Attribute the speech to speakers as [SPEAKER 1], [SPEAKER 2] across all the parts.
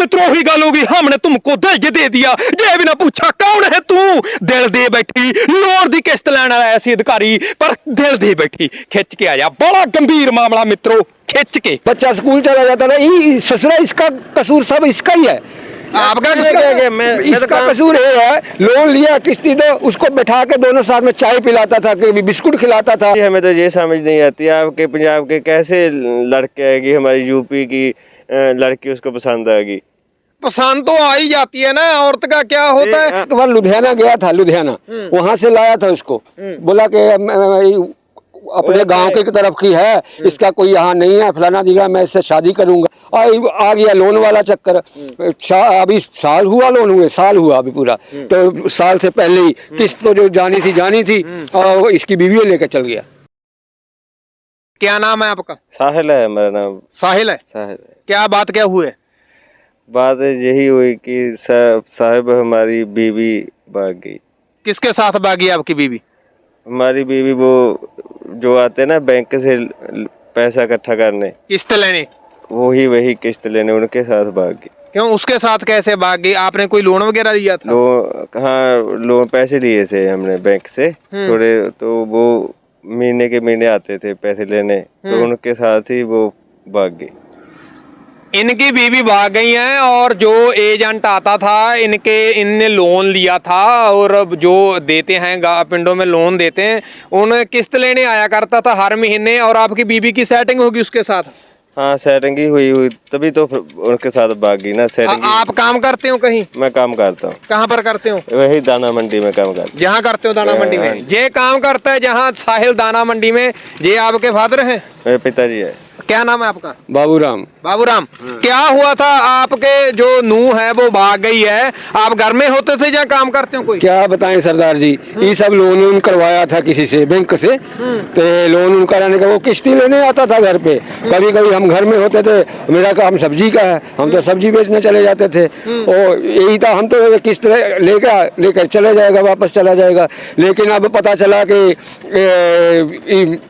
[SPEAKER 1] मित्रों वही गल होगी, हमने तुमको दिल जे दे दिया, जे भी ना पूछा कौन है तू, दिल दे बैठी। लोन दी किस्त लैन आया सी अधिकारी, पर दिल दे बैठी। खिंच के आया, बड़ा गंभीर मामला मित्रों, खिंच के।
[SPEAKER 2] बच्चा स्कूल चला जाता था, ससुरा इसका कसूर सब इसका ही है।
[SPEAKER 1] आपका
[SPEAKER 2] इसका कसूर ये है, लोन लिया किस्ती दो, उसको बैठा के दोनों साथ में चाय पिलाता था, कभी बिस्कुट खिलाता था।
[SPEAKER 3] हमें तो ये समझ नहीं आती आपके पंजाब के कैसे लड़के आएगी, हमारी यूपी की लड़की उसको पसंद आएगी।
[SPEAKER 1] पसंद तो आ ही जाती है ना, औरत का क्या होता है।
[SPEAKER 2] एक बार लुधियाना गया था, लुधियाना वहां से लाया था उसको, बोला कि अपने गांव के तरफ की है, इसका कोई यहाँ नहीं है, फलाना दिखा, मैं इससे शादी करूंगा। आ गया लोन वाला चक्कर। अभी साल हुआ लोन हुए, साल हुआ अभी पूरा, तो साल से पहले ही किस्त तो जो जानी थी और इसकी बीवी लेकर चल गया।
[SPEAKER 1] क्या नाम है आपका?
[SPEAKER 3] साहिल है मेरा नाम।
[SPEAKER 1] साहिल है।
[SPEAKER 3] साहिल।
[SPEAKER 1] क्या बात क्या हुए?
[SPEAKER 3] बात यही हुई कि साहिब हमारी बीवी भाग गई।
[SPEAKER 1] किसके साथ भागी आपकी बीवी?
[SPEAKER 3] हमारी बीवी वो जो आते ना बैंक से पैसा इकट्ठा करने,
[SPEAKER 1] किस्त लेने,
[SPEAKER 3] वही किस्त लेने, उनके साथ भाग गई।
[SPEAKER 1] क्यों उसके साथ कैसे भाग गई? आपने कोई लोन वगैरह लिया था?
[SPEAKER 3] लोन पैसे लिए थे हमने बैंक से थोड़े, तो वो महीने के महीने आते थे पैसे लेने, तो उनके साथ ही वो भाग गई।
[SPEAKER 1] इनकी बीवी भाग गई हैं, और जो एजेंट आता था इनने लोन लिया था, और जो देते हैं पिंडों में लोन देते हैं, उन किस्त लेने आया करता था हर महीने, और आपकी बीवी की सेटिंग होगी उसके साथ?
[SPEAKER 3] हाँ सेटिंग ही हुई तभी तो उनके साथ भाग गई ना। सेटिंग। आप
[SPEAKER 1] काम करते हो कहीं?
[SPEAKER 3] मैं काम करता हूँ।
[SPEAKER 1] कहाँ पर करते हो?
[SPEAKER 3] वही दाना मंडी में काम करता हूँ।
[SPEAKER 1] जहाँ करते हो दाना मंडी में? जे काम करता है जहाँ साहिल दाना मंडी में, जे आपके फादर हैं?
[SPEAKER 3] मेरे पिताजी है।
[SPEAKER 1] क्या नाम है आपका?
[SPEAKER 2] बाबूराम।
[SPEAKER 1] बाबूराम, क्या हुआ था? आपके जो नूह है वो भाग गई है, आप घर में होते थे या काम करते हो कोई?
[SPEAKER 2] क्या बताएं सरदार जी, ये सब लोन करवाया था किसी से, बैंक से, तो लोन कराने का वो किस्ती लेने आता था घर पे। कभी कभी हम घर में होते थे, मेरा काम सब्जी का है, हम तो सब्जी बेचने चले जाते थे, और यही था, हम तो किस्त लेकर चले जाएगा, वापस चला जाएगा। लेकिन अब पता चला कि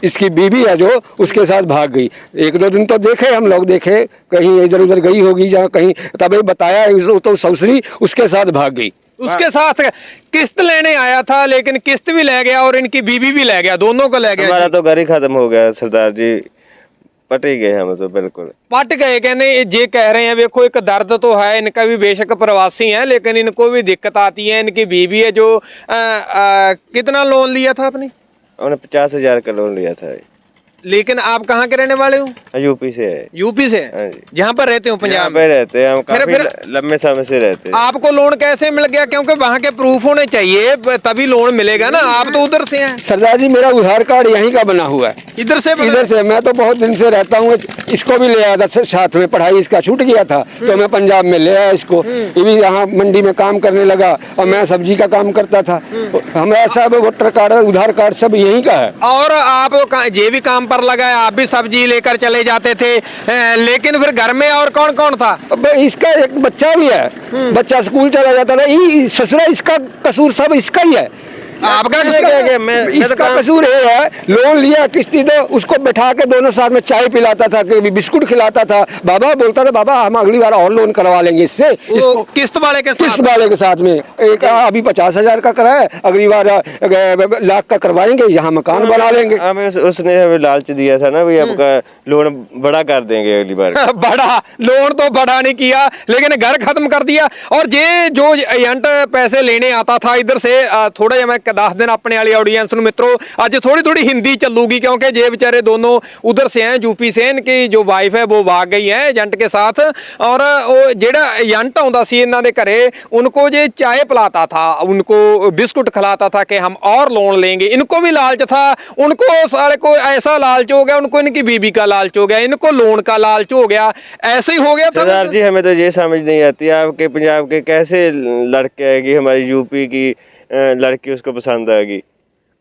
[SPEAKER 2] इसकी बीवी है जो, उसके साथ भाग गई। एक दो दिन तो देखे हम लोग, देखे कहीं इधर उधर गई होगी जहाँ कहीं, तभी बताया तो ससुरी उसके साथ भाग गई।
[SPEAKER 1] उसके साथ किस्त लेने आया था, लेकिन किस्त भी ले गया और इनकी बीवी भी ले गया, दोनों को ले गया।
[SPEAKER 3] हमारा तो घर ही खत्म हो गया सरदार जी, पट ही गए हम तो, बिल्कुल
[SPEAKER 1] पट गए। कहने ये कह रहे हैं, देखो एक दर्द तो है इनका भी, बेशक प्रवासी हैं, लेकिन इनको भी दिक्कत आती है। इनकी बीवी है जो कितना लोन लिया था आपने?
[SPEAKER 3] उन्होंने 50,000 का लोन लिया था।
[SPEAKER 1] लेकिन आप कहाँ के रहने वाले हो?
[SPEAKER 3] यूपी से है।
[SPEAKER 1] यूपी से? जहाँ पर रहते हो पंजाब में?
[SPEAKER 3] रहते हैं हम, काफी लंबे समय से रहते हैं।
[SPEAKER 1] आपको लोन कैसे मिल गया? क्योंकि वहाँ के प्रूफ होने चाहिए तभी लोन मिलेगा ना, आप तो उधर से हैं।
[SPEAKER 2] सरदार जी मेरा आधार कार्ड यहीं का बना हुआ है।
[SPEAKER 1] इधर से?
[SPEAKER 2] मैं तो बहुत दिन से रहता हूँ, इसको भी ले आया था साथ में, पढ़ाई इसका छूट गया था तो मैं पंजाब में ले आया इसको। ये भी यहाँ मंडी में काम करने लगा, और मैं सब्जी का काम करता था। हमारा सब वोटर कार्ड, आधार कार्ड सब यहीं का है।
[SPEAKER 1] और आप ये भी काम पर लगा है, आप भी सब्जी लेकर चले जाते थे, लेकिन फिर घर में और कौन कौन था?
[SPEAKER 2] इसका एक बच्चा भी है, बच्चा स्कूल चला जाता था, ससुरा इसका कसूर सब इसका ही है।
[SPEAKER 1] आपका
[SPEAKER 2] इसका कसूर ये है, लोन लिया किस्ती दो, उसको बैठा के दोनों साथ में चाय पिलाता था, कभी बिस्कुट खिलाता था। बाबा बोलता था, बाबा हम अगली बार और लोन करवा लेंगे इससे,
[SPEAKER 1] किस्त वाले के
[SPEAKER 2] साथ में। एक अभी 50,000 का कराया, अगली बार लाख का करवाएंगे, यहाँ मकान बना लेंगे।
[SPEAKER 3] हमें उसने हमें लालच दिया था ना, भाई आपका लोन बड़ा कर देंगे अगली बार।
[SPEAKER 1] बड़ा लोन तो बड़ा नहीं किया, लेकिन घर खत्म कर दिया। और ये जो एजेंट पैसे लेने आता था इधर से, थोड़ा जिहा मैं दस दिन अपने वाली ऑडियंस ਨੂੰ मित्रों आज थोड़ी हिंदी चलूगी, क्योंकि ये बेचारे दोनों उधर से हैं, यूपी से। इनकी जो वाइफ है वो भाग गई है एजेंट के साथ, और वो जेड़ा एजेंट आउंदा सी इन्हां दे घरे, उनको जे चाय पिलाता था, उनको बिस्कुट खिलाता था कि हम और लोन लेंगे। इनको भी लालच था, उनको सारे को ऐसा लालच हो गया, उनको इनकी बीबी का लालच हो गया, इनको लोन का लालच हो गया, ऐसे ही हो गया था।
[SPEAKER 3] सरदार जी हमें तो ये समझ नहीं आती आपके पंजाब के कैसे लड़के आएगी, हमारी यूपी की लड़की उसको पसंद आएगी।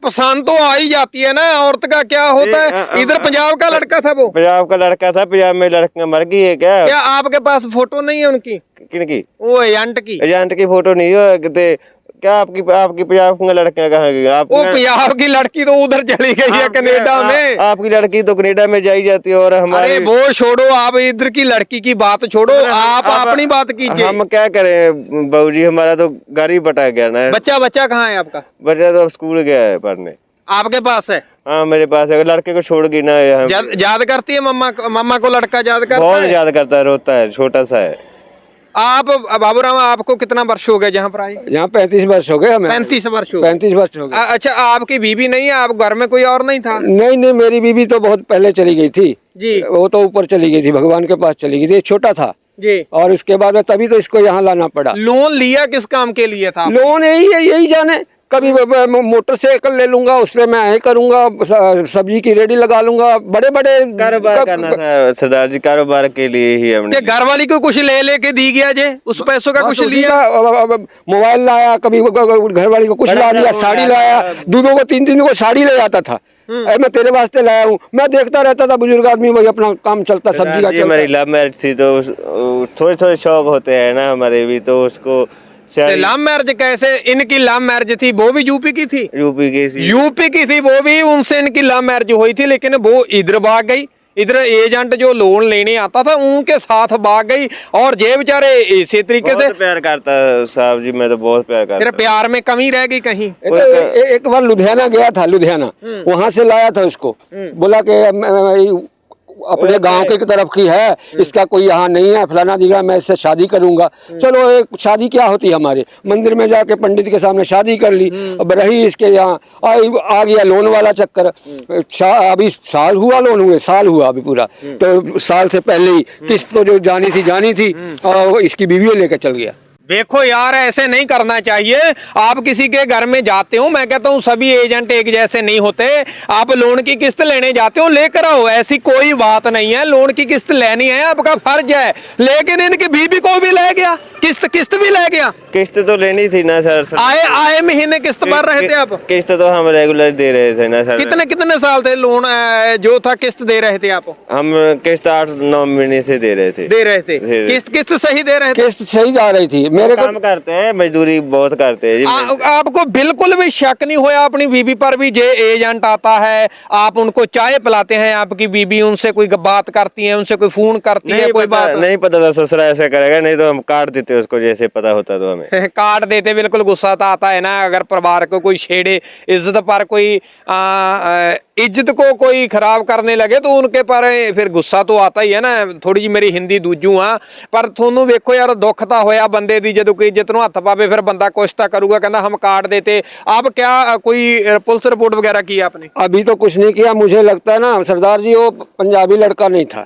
[SPEAKER 1] पसंद तो आ ही जाती है ना, औरत का क्या होता है। इधर पंजाब का लड़का था, वो
[SPEAKER 3] पंजाब का लड़का था, पंजाब में लड़कियां मर गई है क्या
[SPEAKER 1] आपके पास फोटो नहीं है उनकी?
[SPEAKER 3] किनकी?
[SPEAKER 1] वो एजेंट की।
[SPEAKER 3] एजेंट की फोटो नहीं हो, क्या आपकी आपकी पंजाब की लड़कियां कहाँ गई? आप
[SPEAKER 1] वो पंजाब की लड़की तो उधर चली गई है कनाडा में।
[SPEAKER 3] आपकी लड़की तो कनाडा में जाई जाती है और
[SPEAKER 1] अरे
[SPEAKER 3] हमारे
[SPEAKER 1] वो छोड़ो, आप इधर की लड़की की बात छोड़ो, आप अपनी बात कीजिए।
[SPEAKER 3] हम क्या करें बहू जी, हमारा तो घर ही बटा गया ना।
[SPEAKER 1] बच्चा कहाँ है आपका?
[SPEAKER 3] बच्चा तो अब स्कूल गया है पढ़ने।
[SPEAKER 1] आपके पास है?
[SPEAKER 3] हाँ मेरे पास है, लड़के को छोड़ गई ना।
[SPEAKER 1] याद करती है मम्मा को लड़का याद करता
[SPEAKER 3] बहुत
[SPEAKER 1] है?
[SPEAKER 3] याद करता है, रोता है, छोटा सा है।
[SPEAKER 1] आप बाबूराम, आपको कितना वर्ष हो गए जहाँ पर आए?
[SPEAKER 2] यहाँ 35 वर्ष हो गए हमें।
[SPEAKER 1] 35 वर्ष हो गए।
[SPEAKER 2] 35 वर्ष हो गए।
[SPEAKER 1] अच्छा, आपकी बीवी नहीं है? आप घर में कोई और नहीं था?
[SPEAKER 2] नहीं, मेरी बीवी तो बहुत पहले चली गई थी
[SPEAKER 1] जी
[SPEAKER 2] वो तो ऊपर चली गई थी, भगवान के पास चली गई थी, छोटा था।
[SPEAKER 1] जी।
[SPEAKER 2] और उसके बाद में तभी तो इसको यहाँ लाना पड़ा।
[SPEAKER 1] लोन लिया किस काम के लिए था?
[SPEAKER 2] लोन यही जाने, कभी मोटरसाइकिल ले लूंगा, उसमें मैं यही करूंगा, सब्जी की रेडी लगा लूंगा, बड़े बड़े
[SPEAKER 3] कारोबार करना था सरदार जी, कारोबार के लिए ही हमने।
[SPEAKER 1] घर वाली को कुछ ले लेके दी गया जे, उस पैसों का कुछ लिया?
[SPEAKER 2] मोबाइल लाया, कभी घर वाली को कुछ ला दिया, साड़ी लाया, दूधों को 3 को साड़ी ले आता था। मैं तेरे वास्ते लाया हूँ, मैं देखता रहता था, बुजुर्ग आदमी वही अपना काम चलता, सब्जी का।
[SPEAKER 3] हमारी लव मैरिज थी तो थोड़े शौक होते हैं ना हमारे भी, तो उसको
[SPEAKER 1] लव मैरिज कैसे? इनकी लव मैरिज थी, वो भी यूपी की थी?
[SPEAKER 3] यूपी
[SPEAKER 1] की थी वो भी, उनसे इनकी लव मैरिज हुई थी, लेकिन वो इधर भाग गई। इधर एजेंट जो लोन लेने आता था उनके साथ भाग गई, और ये बेचारे इसी तरीके से
[SPEAKER 3] प्यार करता साहब जी, मैं तो बहुत प्यार करता।
[SPEAKER 1] फिर प्यार में कमी रह गई कहीं?
[SPEAKER 2] एक बार लुधियाना गया था, लुधियाना वहां से लाया था उसको, बोला कि अपने गांव की तरफ की है, इसका कोई यहाँ नहीं है, फलाना दिखा, मैं इससे शादी करूंगा। चलो, एक शादी क्या होती है, हमारे मंदिर में जाके पंडित के सामने शादी कर ली। अब रही इसके यहाँ, आ गया लोन वाला चक्कर। अभी साल हुआ, लोन हुए साल हुआ अभी पूरा, तो साल से पहले ही किस्त तो जो जानी थी और इसकी बीवी लेकर चल गया।
[SPEAKER 1] देखो यार, ऐसे नहीं करना चाहिए। आप किसी के घर में जाते हो, मैं कहता हूँ सभी एजेंट एक जैसे नहीं होते। आप लोन की किस्त लेने जाते हो, लेकर आओ, ऐसी कोई बात नहीं है। लोन की किस्त लेनी है, आपका फर्ज है, लेकिन इनकी बीबी को भी ले गया, किस्त भी ले गया।
[SPEAKER 3] किस्त तो लेनी थी ना सर।
[SPEAKER 1] आए महीने किस्त भर रहे थे आप?
[SPEAKER 3] किस्त तो हम रेगुलर दे रहे थे ना सर।
[SPEAKER 1] कितने साल थे लोन जो था किस्त दे रहे थे आप?
[SPEAKER 3] हम किस्त 8-9 महीने से दे रहे थे।
[SPEAKER 1] किस्त सही दे रहे थे?
[SPEAKER 2] किस्त सही जा रही थी। मेरे
[SPEAKER 3] काम करते हैं, मजदूरी बहुत करते हैं।
[SPEAKER 1] आपको बिल्कुल भी शक नहीं होया अपनी बीबी पर भी? जे एजेंट आता है, आप उनको चाय पिलाते हैं, आपकी बीबी उनसे कोई बात करती है, उनसे कोई फोन करती है, कोई बात
[SPEAKER 3] नहीं पता था ससुरा ऐसा करेगा, नहीं तो हम काट देते उसको, जैसे पता होता तो हमें
[SPEAKER 1] काट देते। बिल्कुल गुस्सा तो आता है ना, अगर परिवार को कोई छेड़े, इज्जत पर कोई इज्जत को कोई खराब करने लगे तो उनके पर फिर गुस्सा तो आता ही है ना। थोड़ी जी मेरी हिंदी दूजू हाँ, पर थोनू वेखो यार, दुख तो होया बंदे दी जदों कोई इज्जत नूं हत्थ पावे, फिर बंदा कुछ तो करूगा, कहता हम काट देते। आप क्या कोई पुलिस रिपोर्ट वगैरह की आपने?
[SPEAKER 2] अभी तो कुछ नहीं किया। मुझे लगता है ना सरदार जी, वो पंजाबी लड़का नहीं था,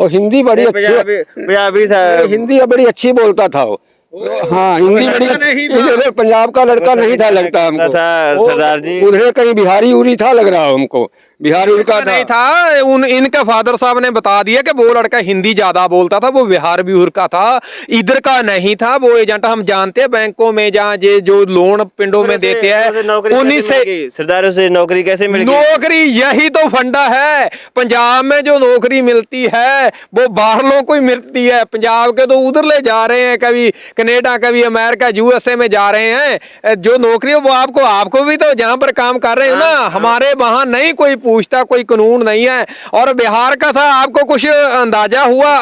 [SPEAKER 2] और हिंदी बड़ी अच्छी,
[SPEAKER 3] पंजाबी था,
[SPEAKER 2] हिंदी बड़ी अच्छी बोलता था वो। हाँ, हिंदी बड़ी अच्छी, पंजाब का लड़का नहीं था लगता हमको
[SPEAKER 3] सरदार जी।
[SPEAKER 2] उधर कहीं बिहारी उरी था लग रहा हमको, बिहारी उनका
[SPEAKER 1] नहीं था। इनके फादर साहब ने बता दिया कि वो लड़का हिंदी ज्यादा बोलता था, वो बिहार बिहुर का था, इधर का नहीं था। वो एजेंट हम जानते हैं बैंकों में जहाँ जो लोन पिंडों में देते हैं, उन्हीं से
[SPEAKER 3] सरदारों से नौकरी कैसे मिल गई?
[SPEAKER 1] नौकरी यही तो फंडा है। पंजाब में जो नौकरी मिलती है वो बाहर लोगों को ही मिलती है। पंजाब के तो उधर ले जा रहे हैं, कभी कनाडा, कभी अमेरिका, यूएसए में जा रहे हैं। जो नौकरी है वो आपको भी तो जहाँ पर काम कर रहे हो ना, हमारे वहां नहीं कोई पूछता, कोई कानून नहीं है। और बिहार का था, आपको कुछ अंदाजा हुआ?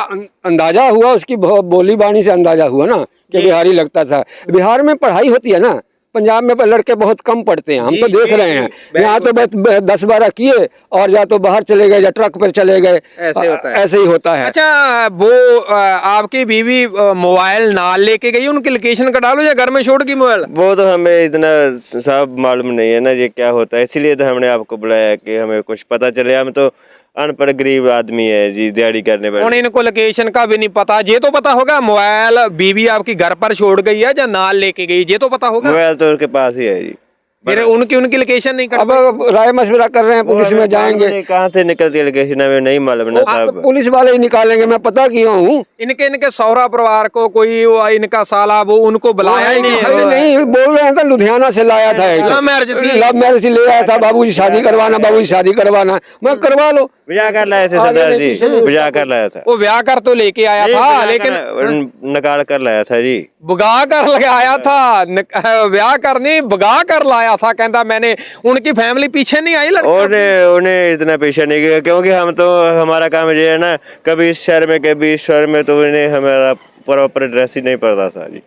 [SPEAKER 2] अंदाजा हुआ, उसकी बोली बाणी से अंदाजा हुआ ना कि बिहारी लगता था। बिहार में पढ़ाई होती है ना, पंजाब में लड़के बहुत कम पढ़ते हैं, हम तो देख रहे हैं। यहाँ तो बस 10-12 किए और या तो बाहर चले गए या ट्रक पर चले गए, ऐसे ही होता है।
[SPEAKER 1] अच्छा, वो आपकी बीवी मोबाइल ना लेके गई, उनकी लोकेशन का डालो या घर में छोड़ की मोबाइल?
[SPEAKER 3] वो तो हमें इतना सब मालूम नहीं है ना ये क्या होता है, इसीलिए तो हमने आपको बुलाया कि हमें कुछ पता चले। हम तो अनपढ़ गरीब आदमी है जी, दिहाड़ी करने पर।
[SPEAKER 1] और इनको लोकेशन का भी नहीं पता। ये तो पता होगा मोबाइल बीवी आपकी घर पर छोड़ गई है या नाल लेके गई, ये तो पता होगा।
[SPEAKER 3] मोबाइल तो उनके पास ही है जी,
[SPEAKER 1] फिर उनकी लोकेशन नहीं।
[SPEAKER 2] अब राय मशवरा कर रहे हैं, पुलिस में जाएंगे।
[SPEAKER 3] कहाँ से निकलती है लोकेशन हमें नहीं मालूम ना साहब,
[SPEAKER 2] पुलिस वाले ही निकालेंगे, मैं पता किया हूँ।
[SPEAKER 1] इनके सौरा परिवार को कोई इनका साला वो उनको बुलाया ही
[SPEAKER 2] नहीं बोल रहे हैं, लुधियाना से लाया था, लव मैरिज ले आया था, बाबूजी शादी करवाना, बाबूजी शादी करवाना। मैं करवा लो,
[SPEAKER 3] बजा कर लाए थे
[SPEAKER 2] आगे
[SPEAKER 3] सरदार
[SPEAKER 2] नहीं,
[SPEAKER 3] जी,
[SPEAKER 2] पीछे नहीं,
[SPEAKER 3] बजा कर लाया था।
[SPEAKER 1] वो ब्याह कर तो लेके आया
[SPEAKER 3] नहीं,
[SPEAKER 1] था
[SPEAKER 3] बजा
[SPEAKER 1] लेकिन
[SPEAKER 3] कर, निकाल कर लाया था जी।
[SPEAKER 1] बुगा कर लगाया था ब्याह करनी बुगा कर लाया था कहता मैंने। उनकी फैमिली पीछे नहीं आई लड़का?
[SPEAKER 3] उन्हें इतना पीछे नहीं किया, क्योंकि हम तो हमारा काम ये है ना, कभी इस शहर में कभी इस शहर में, तो उन्हें हमारा प्रॉपर ड्रेस ही नहीं पड़ता था जी।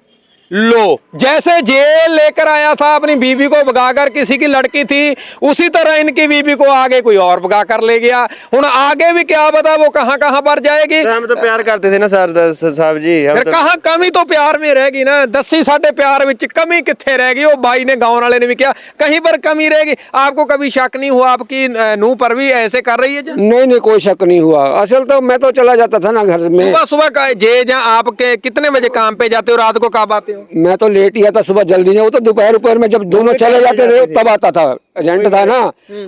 [SPEAKER 1] लो, जैसे जेल लेकर आया था अपनी बीबी को भगाकर, किसी की लड़की थी, उसी तरह इनकी बीबी को आगे कोई और भगा कर ले गया। हुन आगे भी क्या पता वो कहां कहां पर जाएगी।
[SPEAKER 3] तो हम तो प्यार करते थे ना सर साहब जी, हम
[SPEAKER 1] फिर
[SPEAKER 3] तो
[SPEAKER 1] कहां कमी तो प्यार में रहेगी ना। दसी साढ़े प्यार विच कमी कित्थे रहेगी। वो भाई ने गांव वाले ने भी किया, कहीं पर कमी रहेगी। आपको कभी शक नहीं हुआ आपकी नूह पर भी ऐसे कर रही है?
[SPEAKER 2] नहीं कोई शक नहीं हुआ। असल तो मैं तो चला जाता था ना घर में।
[SPEAKER 1] सुबह सुबह का जे जहाँ आपके कितने बजे काम पे जाते हो, रात को कब आते हो?
[SPEAKER 2] मैं तो लेट ही आता, सुबह जल्दी नहीं। वो तो दोपहर में जब दोनों चले जाते थे तब आता था। एजेंट था ना,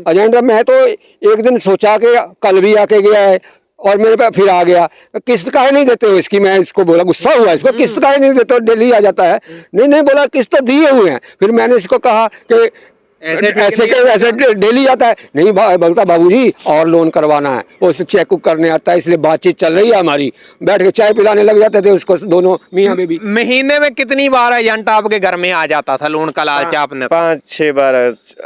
[SPEAKER 2] एजेंट। मैं तो एक दिन सोचा कि कल भी आके गया है और मेरे पे फिर आ गया। किस्त काहे नहीं देते हो इसकी? मैं इसको बोला, गुस्सा हुआ इसको, किस्त काहे नहीं देते हो? डेली आ जाता है। नहीं बोला किस्त तो दिए हुए हैं। फिर मैंने इसको कहा कि ऐसे डेली आता है। नहीं बोलता बाबूजी और लोन करवाना है, वो चेक करने आता है, इसलिए बातचीत चल रही है हमारी। बैठ के चाय पिलाने लग जाते थे उसको दोनों मियाँ बीबी।
[SPEAKER 1] महीने में कितनी बार एजेंट आपके घर में आ जाता था लोन का लालच आपने?
[SPEAKER 3] 5-6 बार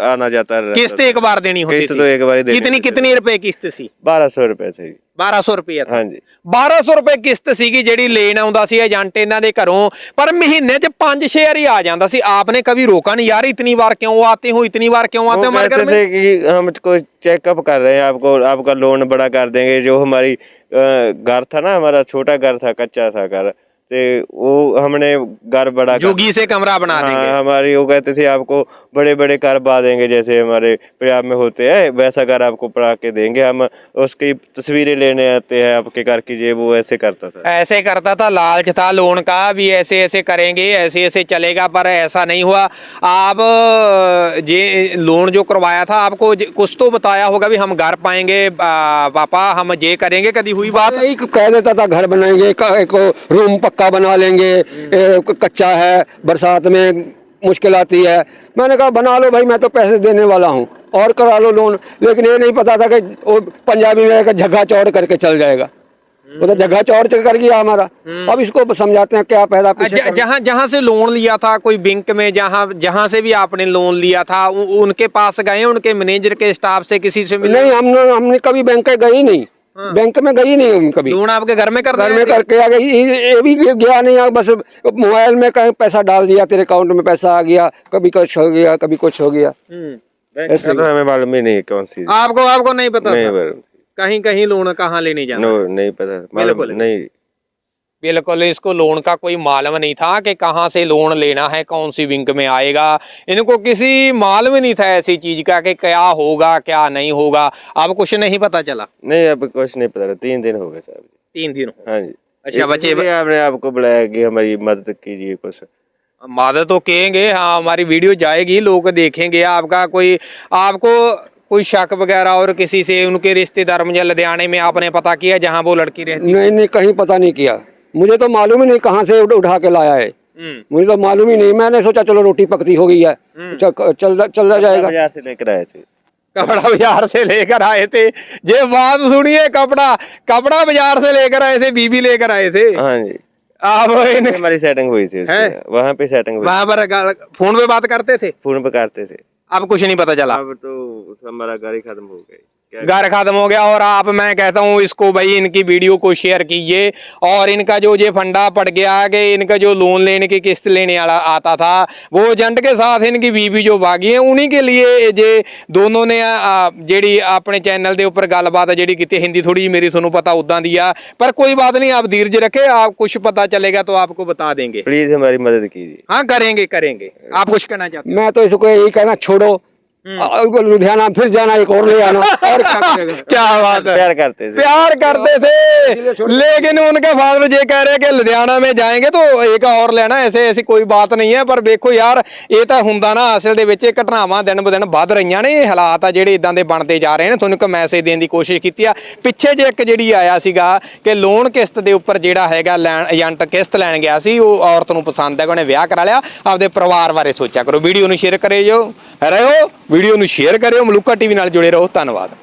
[SPEAKER 3] आना जाता है।
[SPEAKER 1] किस्त एक बार देनी होती
[SPEAKER 3] किस्त
[SPEAKER 1] थी?
[SPEAKER 3] तो एक बार ही देनी
[SPEAKER 1] कितनी रुपए किस्त सी?
[SPEAKER 3] 1200 रुपए से।
[SPEAKER 1] 1200 रुपये?
[SPEAKER 3] हाँ जी,
[SPEAKER 1] 1200 रुपए किस्त ਸੀਗੀ ਜਿਹੜੀ ਲੈਣ ਆਉਂਦਾ ਸੀ ਏਜੰਟ ਇਹਨਾਂ ਦੇ ਘਰੋਂ। पर महीने च 5-6 बार आ जाता सी। आपने कभी रोका नहीं यार इतनी बार क्यों आते हो, इतनी बार क्यों आते हो हमारे घर में?
[SPEAKER 3] कहते थे कि हम कोई चेकअप कर रहे हैं, आपका लोन बड़ा कर देंगे। जो हमारी घर था ना, हमारा छोटा घर था, कच्चा था घर, तो वो हमने घर बड़ा
[SPEAKER 1] जोगी से कमरा बना देंगे।
[SPEAKER 3] हाँ, हमारी वो कहते थे आपको बड़े बड़े घर बना देंगे, जैसे हमारे पंजाब में होते हैं वैसा घर आपको बना के देंगे हम। उसकी तस्वीरें लेने आते हैं आपके घर की, ये वो ऐसे करता था।
[SPEAKER 1] ऐसे करता था, लालच था लोन का भी, ऐसे ऐसे करेंगे, ऐसे ऐसे चलेगा। पर ऐसा नहीं हुआ। आप जे लोन जो करवाया था आपको कुछ तो बताया होगा भी हम घर पाएंगे पापा, हम ये करेंगे। कभी हुई बात?
[SPEAKER 2] यही कह देता था घर बनाएंगे, एक रूम पक्का बना लेंगे, कच्चा है, बरसात में मुश्किल आती है। मैंने कहा बना लो भाई, मैं तो पैसे देने वाला हूँ और करा लो लोन। लेकिन ये नहीं पता था कि वो पंजाबी में जगह चौड़ करके चल जाएगा। वो तो जगह चौड़ कर गया हमारा। अब इसको समझाते हैं क्या फायदा।
[SPEAKER 1] जहाँ से लोन लिया था कोई बैंक में, जहाँ से भी आपने लोन लिया था, उनके पास गए, उनके मैनेजर के स्टाफ से किसी से मिले?
[SPEAKER 2] नहीं, हमने कभी बैंक गए ही नहीं। बैंक में गई नहीं हम कभी।
[SPEAKER 1] लोन आपके घर में
[SPEAKER 2] करके आ गई। ये भी गया नहीं, बस मोबाइल में कहीं पैसा डाल दिया, तेरे अकाउंट में पैसा आ गया, कभी कुछ हो गया, कभी कुछ हो गया।
[SPEAKER 3] ऐसा तो हमें मालूम ही नहीं कौन सी।
[SPEAKER 1] आपको नहीं पता?
[SPEAKER 3] नहीं,
[SPEAKER 1] कहीं लोन कहाँ लेने जाना?
[SPEAKER 3] नहीं पता, बिल्कुल नहीं।
[SPEAKER 1] बिल्कुल इसको लोन का कोई मालूम नहीं था कि कहाँ से लोन लेना है, कौन सी बैंक में आएगा। इनको किसी मालूम नहीं था ऐसी चीज का कि क्या होगा क्या नहीं होगा। अब कुछ नहीं पता चला?
[SPEAKER 3] नहीं, अब कुछ नहीं पता। 3 दिन हो गए साहब।
[SPEAKER 1] 3 दिन हो?
[SPEAKER 3] हाँ जी।
[SPEAKER 1] अच्छा, बच्चे
[SPEAKER 3] आपने आपको बुलाया कि हमारी मदद कीजिए कुछ।
[SPEAKER 1] मदद तो कहेंगे, हाँ हमारी वीडियो जाएगी, लोग देखेंगे। आपको कोई शक वगैरह और किसी से, उनके रिश्तेदार मुझे लुधियाने में आपने पता किया जहाँ वो लड़की रहती?
[SPEAKER 2] नहीं कहीं पता नहीं किया। मुझे तो मालूम ही नहीं कहाँ से उठा के लाया है। मुझे तो मालूम ही नहीं। मैंने सोचा चलो रोटी पकती हो गई है, चल जाएगा।
[SPEAKER 3] बाजार से लेकर आए थे।
[SPEAKER 1] कपड़ा बाजार से लेकर आए थे? ये बात सुनिए, कपड़ा बाजार से लेकर आए थे, बीबी लेकर आए थे?
[SPEAKER 3] हाँ जी।
[SPEAKER 1] आप
[SPEAKER 3] हमारी सेटिंग हुई थी वहाँ पे। सेटिंग हुई,
[SPEAKER 1] वहाँ पर फोन पे बात करते थे?
[SPEAKER 3] फोन पे करते थे।
[SPEAKER 1] अब कुछ नहीं पता चला?
[SPEAKER 3] अब तो हमारा घर ही खत्म हो गई।
[SPEAKER 1] घर खत्म हो गया। और आप, मैं कहता हूँ इसको भाई इनकी वीडियो को शेयर कीजिए। और इनका जो ये फंडा पड़ गया कि इनका जो लोन लेने की किस्त लेने वाला आता था, वो एजेंट के साथ इनकी बीवी जो भागी है, उन्हीं के लिए जे दोनों ने ਜਿਹੜੀ अपने चैनल के उपर गलबात जी की, हिंदी थोड़ी जी मेरी थोनू पता उदा दी आ, पर कोई बात नहीं, आप धीरज रखे, आप कुछ पता चलेगा तो आपको बता देंगे।
[SPEAKER 3] प्लीज हमारी मदद कीजिए।
[SPEAKER 1] हाँ करेंगे। आप कुछ कहना चाहते हैं?
[SPEAKER 2] मैं तो इसको यही कहना, छोड़ो लुधियाना फिर जाना, एक और ले आना। और
[SPEAKER 1] क्या बात है,
[SPEAKER 3] प्यार करते
[SPEAKER 1] थे। लेकिन उनके फादर ये कह रहे कि लुधियाना में जाएंगे तो एक और लेना, ऐसी कोई बात नहीं है। पर देखो यार, ये तो हुंदा ना असल दे विच घटनावां दिन ब दिन वध रहीआं ने। हालात आ जिहड़े इदां दे बनते जा रहे हैं। तुहानूं एक मैसेज देने की कोशिश की आ। पिछे जे एक जिहड़ी आया सीगा कि लोन किस्त दे उपर जिहड़ा हैगा एजेंट किस्त लैण गया सी, ਉਹ औरत ਨੂੰ पसंद है, ਉਹਨੇ ਵਿਆਹ ਕਰਾ ਲਿਆ। ਆਪਦੇ ਪਰਿਵਾਰ ਬਾਰੇ ਸੋਚਿਆ ਕਰੋ। ਵੀਡੀਓ ਨੂੰ ਸ਼ੇਅਰ ਕਰਿਓ, वीडियो ਨੂੰ शेयर करियो। मलूका टीवी नाल जुड़े रहो। धन्यवाद।